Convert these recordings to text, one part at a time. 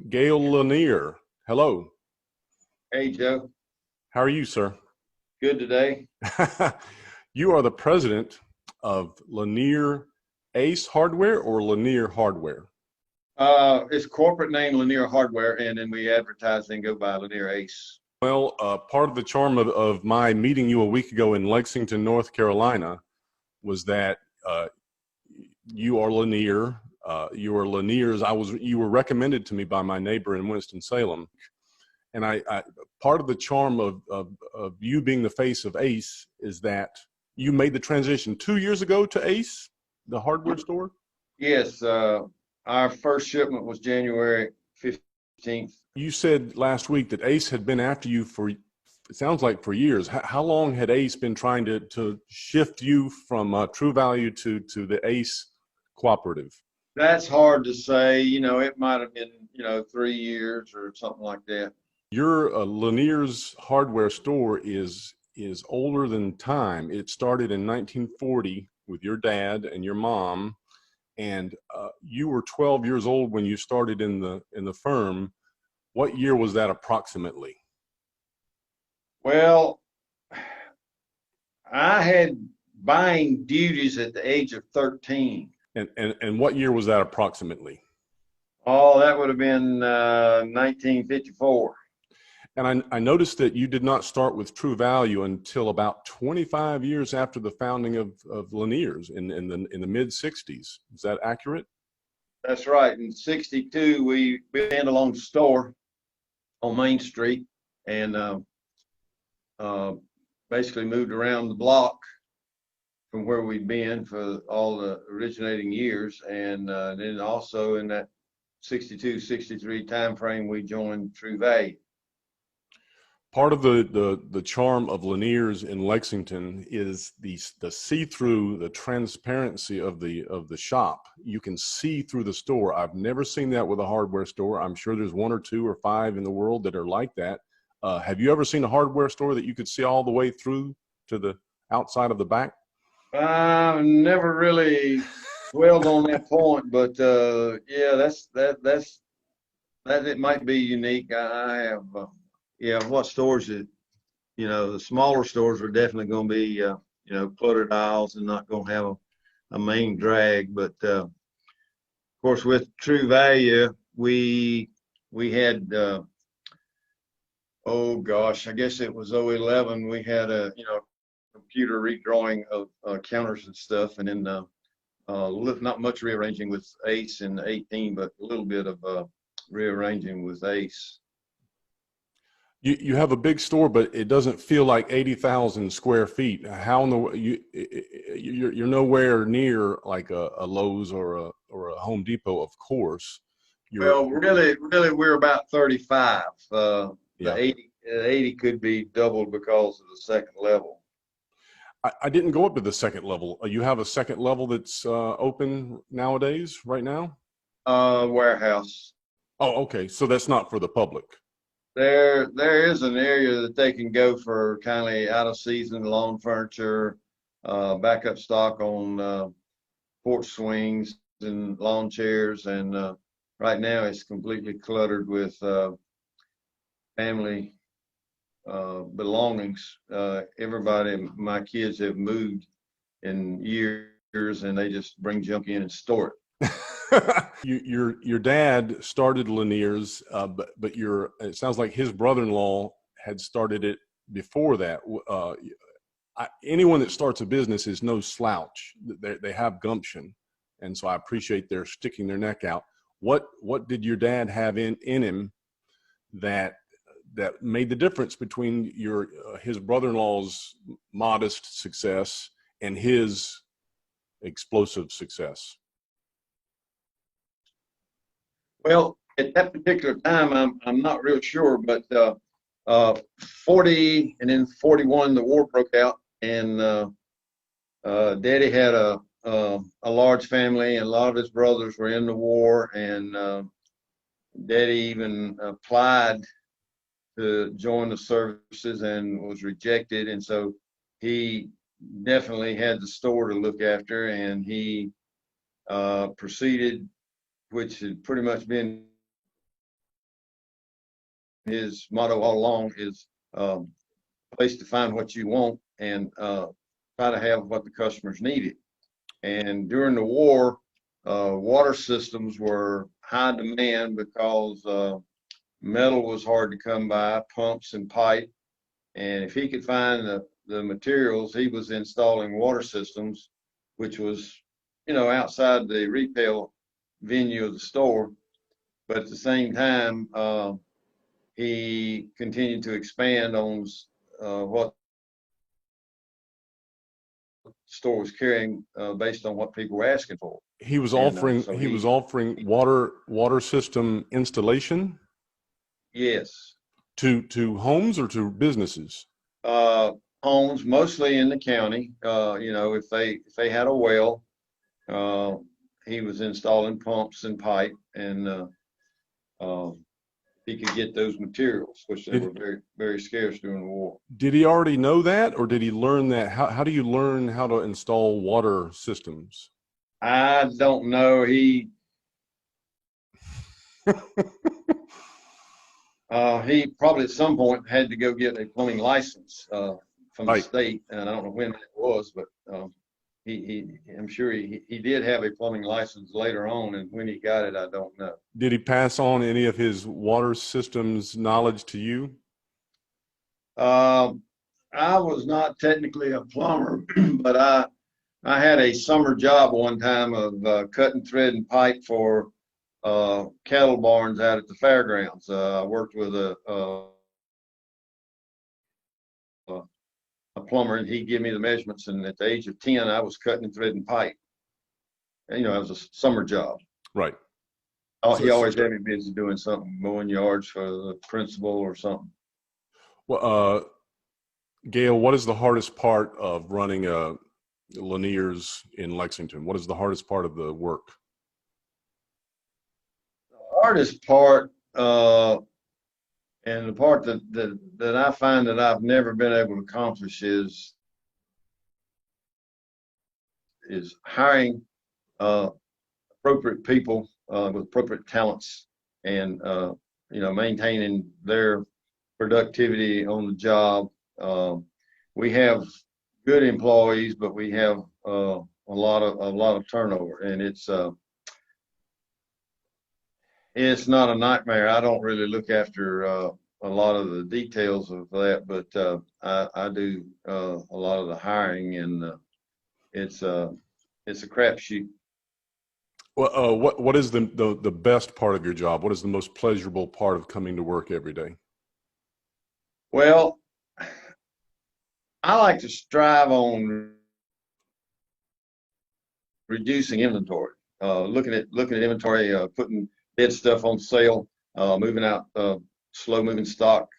Gail Lanier. Hello. Hey, Joe. How are you, sir? Good today. You are the president of Lanier Ace Hardware or Lanier Hardware? It's corporate name Lanier Hardware, and then we advertise and go by Lanier Ace. Well, part of the charm of my meeting you a week ago in Lexington, North Carolina, was that you are Lanier. You are Lanier's. You were recommended to me by my neighbor in Winston-Salem. And part of the charm of you being the face of Ace is that you made the transition 2 years ago to Ace, the hardware store. Yes, our first shipment was January 15th. You said last week that Ace had been after you for, it sounds like for years. How long had Ace been trying to shift you from True Value to the Ace cooperative? That's hard to say. It might have been, 3 years or something like that. Your Lanier's hardware store is older than time. It started in 1940 with your dad and your mom, and you were 12 years old when you started in the firm. What year was that approximately? Well, I had buying duties at the age of 13. And what year was that approximately? Oh, that would have been 1954. And I noticed that you did not start with True Value until about 25 years after the founding of Lanier's in the mid 60s. Is that accurate? That's right. In 62, we ran along the store on Main Street and uh, basically moved around the block from where we'd been for all the originating years. And then also in that 62, 63 timeframe, we joined True Value. Part of the charm of Lanier's in Lexington is the see-through, the transparency of the shop. You can see through the store. I've never seen that with a hardware store. I'm sure there's one or two or five in the world that are like that. Have you ever seen a hardware store that you could see all the way through to the outside of the back? I've never really dwelled on that point, but yeah, that it might be unique. I have. Yeah, what stores that, the smaller stores are definitely going to be, cluttered aisles and not going to have a main drag. But of course, with True Value, we had, oh gosh, I guess it was 011. We had a, computer redrawing of counters and stuff, and then not much rearranging with Ace in 18, but a little bit of rearranging with Ace. You have a big store, but it doesn't feel like 80,000 square feet. How in the you're nowhere near like a Lowe's or a Home Depot, of course. Well, really, we're about 35. Yeah. The 80 could be doubled because of the second level. I didn't go up to the second level. You have a second level that's open nowadays, right now? Warehouse. Oh, okay. So that's not for the public. There is an area that they can go for kind of out of season lawn furniture, backup stock on porch swings and lawn chairs, and right now it's completely cluttered with family belongings. Everybody, my kids have moved in years, and they just bring junk in and store it. Your dad started Lanier's, but it sounds like his brother-in-law had started it before that. Anyone that starts a business is no slouch. They have gumption, and so I appreciate their sticking their neck out. What did your dad have in him that made the difference between his brother-in-law's modest success and his explosive success? Well, at that particular time, I'm not real sure, but 40 and then 41, the war broke out, and Daddy had a large family, and a lot of his brothers were in the war, and Daddy even applied to join the services and was rejected, and so he definitely had the store to look after, and he proceeded, which had pretty much been his motto all along is place to find what you want and try to have what the customers needed. And during the war, water systems were high demand because metal was hard to come by, pumps and pipe. And if he could find the materials, he was installing water systems, which was, outside the retail venue of the store. But at the same time, he continued to expand on what the store was carrying based on what people were asking for. He was offering water system installation. Yes. To homes or to businesses? Homes, mostly in the county. If they had a well, he was installing pumps and pipe, and he could get those materials, which they were very, very scarce during the war. Did he already know that, or did he learn that? How do you learn how to install water systems? I don't know. He probably at some point had to go get a plumbing license from the state, and I don't know when that was, but I'm sure he did have a plumbing license later on, and when he got it, I don't know. Did he pass on any of his water systems knowledge to you? I was not technically a plumber, but I had a summer job one time of cutting thread and pipe for cattle barns out at the fairgrounds. I worked with a plumber, and he'd give me the measurements, and at the age of 10, I was cutting thread and pipe. And, it was a summer job. Right. He always had me busy doing something, mowing yards for the principal or something. Well, Gail, what is the hardest part of running Lanier's in Lexington? What is the hardest part of the work? The hardest part, and the part that I find that I've never been able to accomplish is hiring appropriate people with appropriate talents, and maintaining their productivity on the job. We have good employees, but we have a lot of turnover, and it's not a nightmare. I don't really look after a lot of the details of that, but I do a lot of the hiring, and it's a crapshoot. Well, what is the best part of your job? What is the most pleasurable part of coming to work every day? Well, I like to strive on reducing inventory, looking at inventory, putting dead stuff on sale, moving out slow moving stock,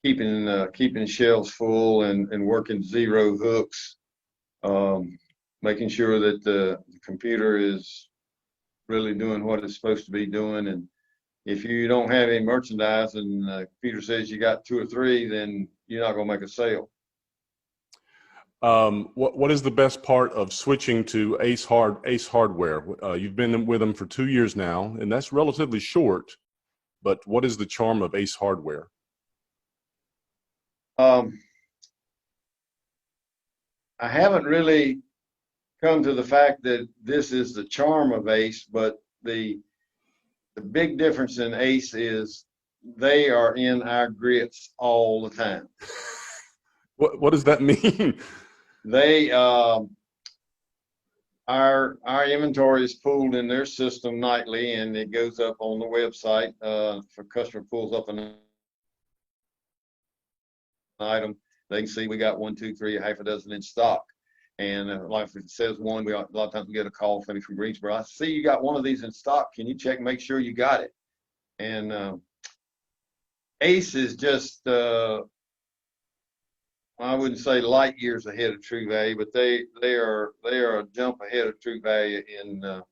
keeping shelves full, and working zero hooks, making sure that the computer is really doing what it's supposed to be doing. And if you don't have any merchandise and the computer says you got 2 or 3, then you're not going to make a sale. What is the best part of switching to Ace Hardware? You've been with them for 2 years now, and that's relatively short, but what is the charm of Ace Hardware? I haven't really come to the fact that this is the charm of Ace, but the big difference in Ace is they are in our grits all the time. What does that mean? They our inventory is pulled in their system nightly, and it goes up on the website. If a customer pulls up an item, they can see we got 1, 2, 3, half a dozen in stock. And like if it says 1, a lot of times we get a call from Greensboro. I see you got one of these in stock. Can you check and make sure you got it? And Ace is just I wouldn't say light years ahead of True Value, but they are a jump ahead of True Value in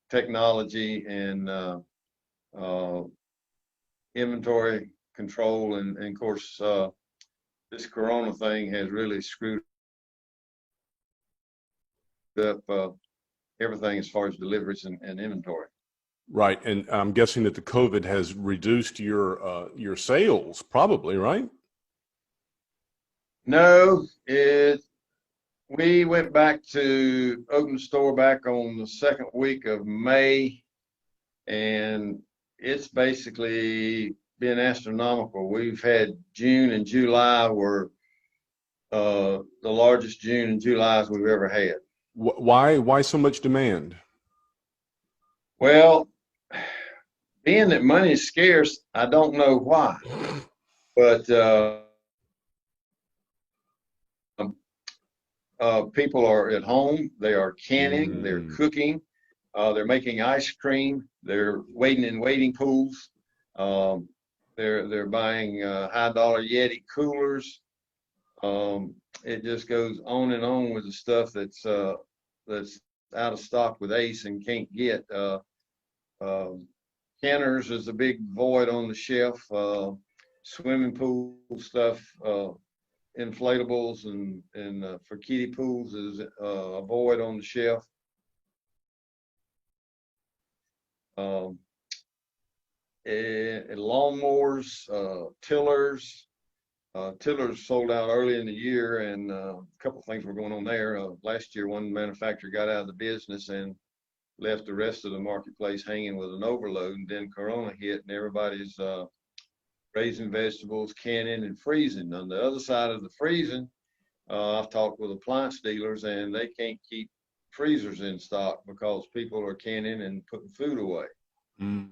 technology and inventory control, and of course this Corona thing has really screwed up everything as far as deliveries and inventory. Right, and I'm guessing that the COVID has reduced your sales, probably, right? No, we went back to open the store back on the second week of May, and it's basically been astronomical. We've had June and July were the largest June and Julys we've ever had. Why so much demand? Well, being that money is scarce, I don't know why, but people are at home. They are canning. They're cooking. They're making ice cream. They're waiting in waiting pools. They're buying high dollar Yeti coolers. It just goes on and on with the stuff that's out of stock with Ace and can't get. Canners is a big void on the shelf. Swimming pool stuff, inflatables and for kiddie pools is a void on the shelf. And lawnmowers, tillers. Tillers sold out early in the year, and a couple of things were going on there. Last year, one manufacturer got out of the business and left the rest of the marketplace hanging with an overload, and then Corona hit, and everybody's raising vegetables, canning, and freezing. On the other side of the freezing, I've talked with appliance dealers, and they can't keep freezers in stock because people are canning and putting food away. Mm.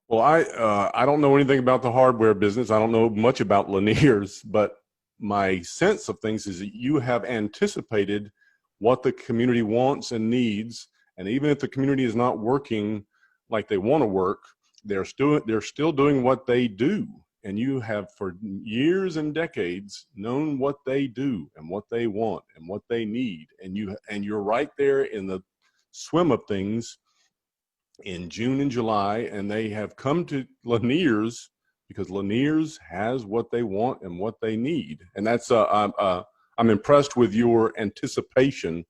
Well, I don't know anything about the hardware business. I don't know much about Lanier's, but my sense of things is that you have anticipated what the community wants and needs, and even if the community is not working like they want to work, they're still doing what they do. And you have for years and decades known what they do and what they want and what they need, and you're right there in the swim of things in June and July, and they have come to Lanier's because Lanier's has what they want and what they need. And that's I'm impressed with your anticipation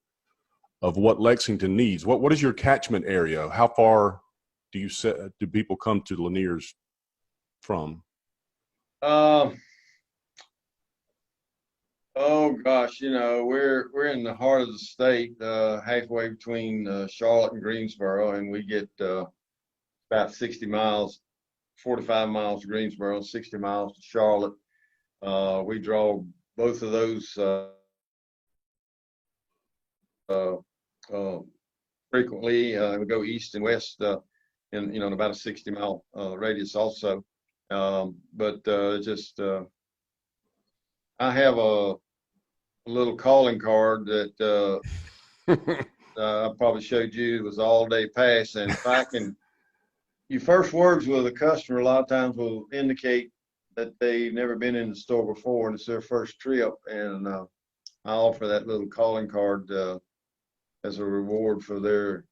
of what Lexington needs. What is your catchment area? How far do people come to Lanier's from? Oh gosh, we're in the heart of the state, halfway between Charlotte and Greensboro, and we get about 60 miles, 45 miles to Greensboro, 60 miles to Charlotte. We draw both of those frequently. We go east and west in about a 60-mile radius also. I have a little calling card that I probably showed you. It was all day pass, and if I can, your first words with a customer a lot of times will indicate that they've never been in the store before and it's their first trip, and I offer that little calling card as a reward for their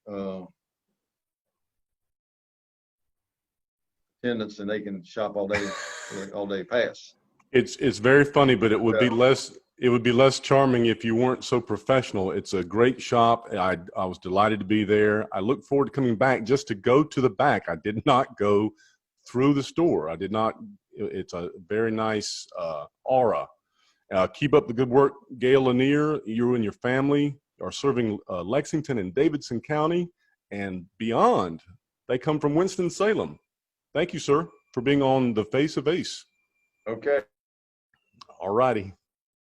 attendance, and they can shop all day pass. It's very funny, but it would be less charming if you weren't so professional. It's a great shop. I was delighted to be there. I look forward to coming back just to go to the back. I did not go through the store. I did not. It's a very nice aura. Keep up the good work, Gail Lanier. You and your family are serving Lexington and Davidson County and beyond. They come from Winston-Salem. Thank you, sir, for being on the Face of Ace. Okay. All righty.